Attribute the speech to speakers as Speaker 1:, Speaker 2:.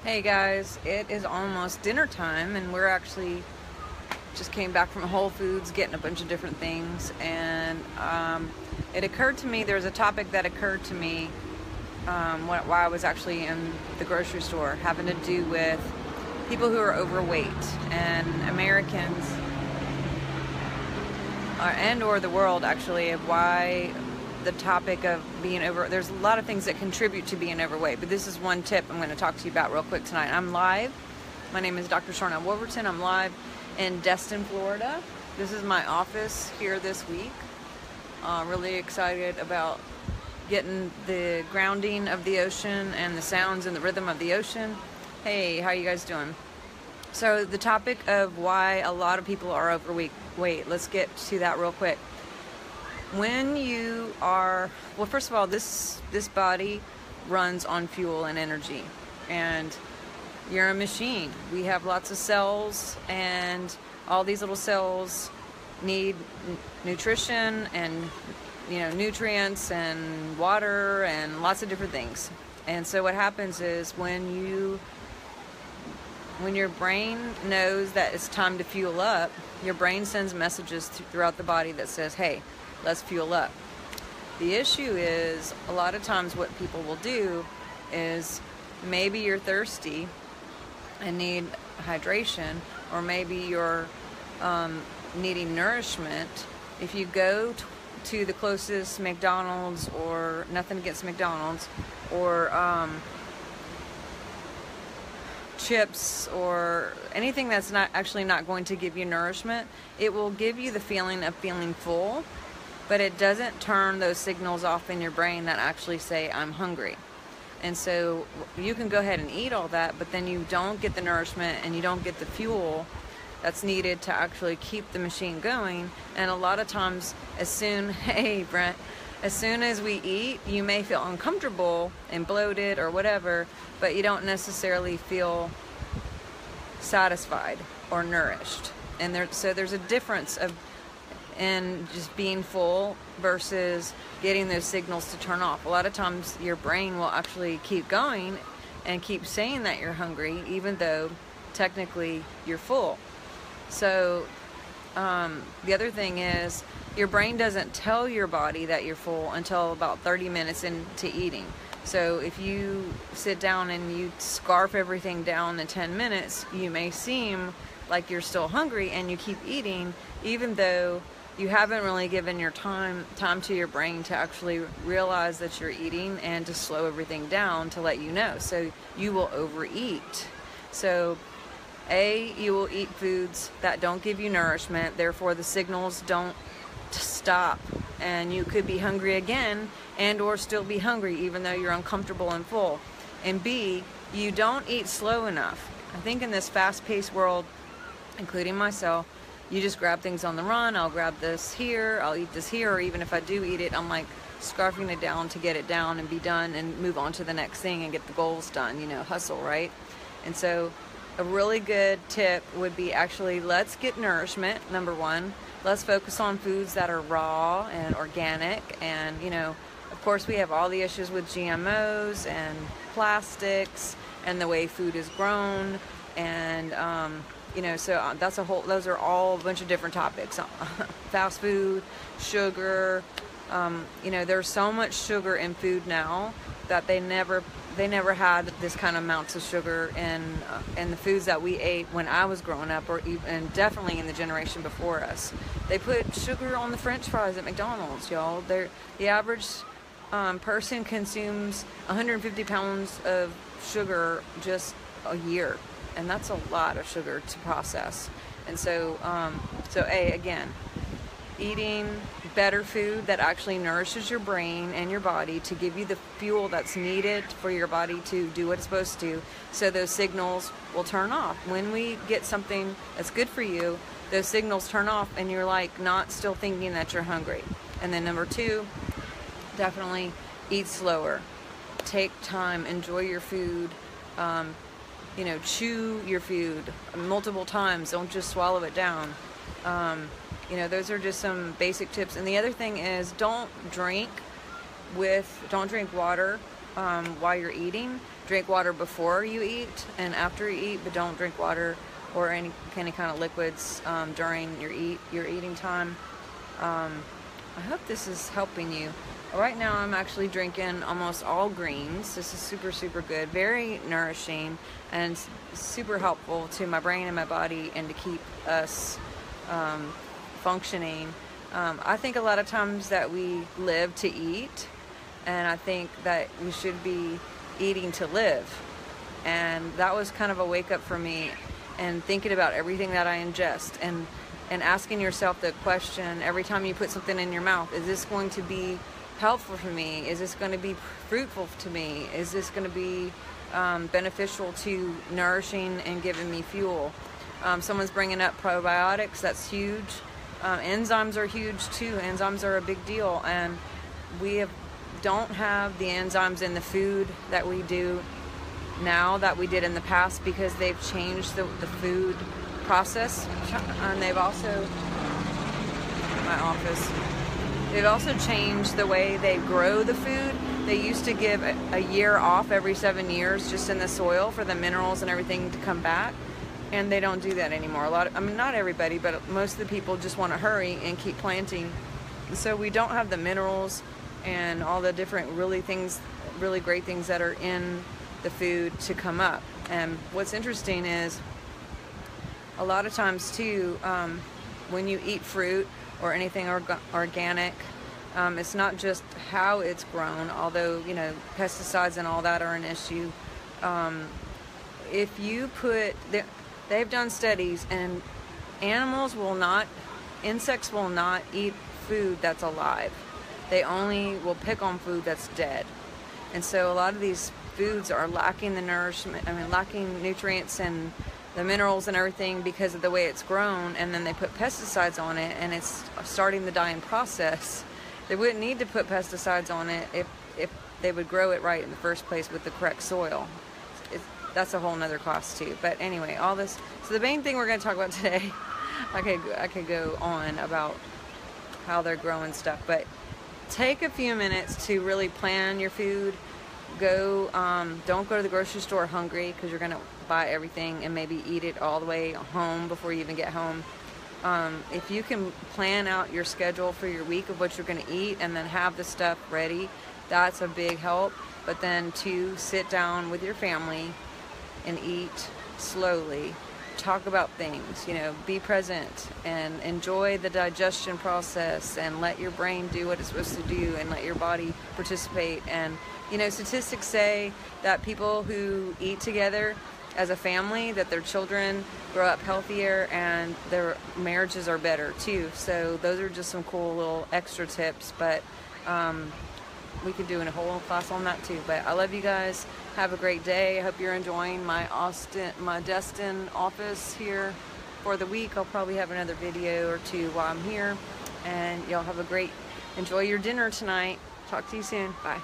Speaker 1: Hey guys, it is almost dinner time and we're actually just came back from Whole Foods getting a bunch of different things, and it occurred to me, there's a topic that occurred to me while I was actually in the grocery store, having to do with people who are overweight and Americans or the world actually, of why the topic of being there's a lot of things that contribute to being overweight, but this is one tip I'm going to talk to you about real quick tonight. I'm live. My name is Dr. Sharnaels Wolverton. I'm live in Destin, Florida. This is my office here this week. Really excited about getting the grounding of the ocean and the sounds and the rhythm of the ocean. Hey, how you guys doing? So the topic of why a lot of people are overweight, let's get to that real quick. When you are, well, first of all, this body runs on fuel and energy, and you're a machine. We have lots of cells, and all these little cells need nutrition and nutrients and water and lots of different things. And so what happens is when your brain knows that it's time to fuel up, your brain sends messages throughout the body that says, hey, let's fuel up. The issue is, a lot of times what people will do is, maybe you're thirsty and need hydration, or maybe you're needing nourishment. If you go to the closest McDonald's, or nothing against McDonald's, or chips or anything that's not going to give you nourishment, it will give you the feeling of feeling full, but it doesn't turn those signals off in your brain that actually say, I'm hungry. And so you can go ahead and eat all that, but then you don't get the nourishment and you don't get the fuel that's needed to actually keep the machine going. And a lot of times, hey Brent, as soon as we eat, you may feel uncomfortable and bloated or whatever, but you don't necessarily feel satisfied or nourished. And so there's a difference in just being full versus getting those signals to turn off. A lot of times your brain will actually keep going and keep saying that you're hungry, even though technically you're full. So the other thing is, your brain doesn't tell your body that you're full until about 30 minutes into eating. So if you sit down and you scarf everything down in 10 minutes, you may seem like you're still hungry and you keep eating, even though you haven't really given your time to your brain to actually realize that you're eating and to slow everything down to let you know. So you will overeat. So you will eat foods that don't give you nourishment, therefore the signals don't stop, and you could be hungry again and or still be hungry even though you're uncomfortable and full. And B, you don't eat slow enough. I think in this fast-paced world, including myself, you just grab things on the run. I'll grab this here, I'll eat this here, or even if I do eat it, I'm like scarfing it down to get it down and be done and move on to the next thing and get the goals done, hustle, right? And so a really good tip would be, actually, let's get nourishment, number one. Let's focus on foods that are raw and organic. And, of course, we have all the issues with GMOs and plastics and the way food is grown. And, so those are all a bunch of different topics. Fast food, sugar, there's so much sugar in food now that they never had this kind of amounts of sugar in the foods that we ate when I was growing up, or even definitely in the generation before us. They put sugar on the French fries at McDonald's, y'all. The average person consumes 150 pounds of sugar just a year, and that's a lot of sugar to process. And so, again, eating better food that actually nourishes your brain and your body to give you the fuel that's needed for your body to do what it's supposed to, so those signals will turn off. When we get something that's good for you, those signals turn off and you're like not still thinking that you're hungry. And then number two, definitely eat slower. Take time, enjoy your food, chew your food multiple times, don't just swallow it down. Those are just some basic tips. And the other thing is, don't drink water while you're eating. Drink water before you eat and after you eat, but don't drink water or any kind of liquids during your eating time. I hope this is helping you. Right now I'm actually drinking almost all greens. This is super good, very nourishing, and super helpful to my brain and my body, and to keep us functioning. I think a lot of times that we live to eat, and I think that we should be eating to live. And that was kind of a wake up for me, and thinking about everything that I ingest, and asking yourself the question every time you put something in your mouth: is this going to be helpful for me? Is this going to be fruitful to me? Is this going to be beneficial to nourishing and giving me fuel? Someone's bringing up probiotics. That's huge. Enzymes are huge too. Enzymes are a big deal, and don't have the enzymes in the food that we do now that we did in the past, because they've changed the food process, and they've also changed the way they grow the food. They used to give a year off every 7 years just in the soil for the minerals and everything to come back, and they don't do that anymore. Not everybody, but most of the people just want to hurry and keep planting, so we don't have the minerals and all the different really great things that are in the food to come up. And what's interesting is, a lot of times too, when you eat fruit or anything organic, it's not just how it's grown, although, you know, pesticides and all that are an issue. If you they've done studies, and insects will not eat food that's alive. They only will pick on food that's dead. And so a lot of these foods are lacking lacking nutrients and the minerals and everything because of the way it's grown, and then they put pesticides on it, and it's starting the dying process. They wouldn't need to put pesticides on it if they would grow it right in the first place with the correct soil. That's a whole nother class too. But anyway, all this. So the main thing we're going to talk about today, I could go on about how they're growing stuff, but take a few minutes to really plan your food. Don't go to the grocery store hungry, because you're going to buy everything and maybe eat it all the way home before you even get home. If you can plan out your schedule for your week of what you're going to eat, and then have the stuff ready, that's a big help. But then to sit down with your family and eat slowly, talk about things, be present and enjoy the digestion process, and let your brain do what it's supposed to do, and let your body participate. And statistics say that people who eat together as a family, that their children grow up healthier and their marriages are better too. So those are just some cool little extra tips, but we could do a whole class on that too. But I love you guys. Have a great day. I hope you're enjoying my Destin office here for the week. I'll probably have another video or two while I'm here, and y'all have enjoy your dinner tonight. Talk to you soon. Bye.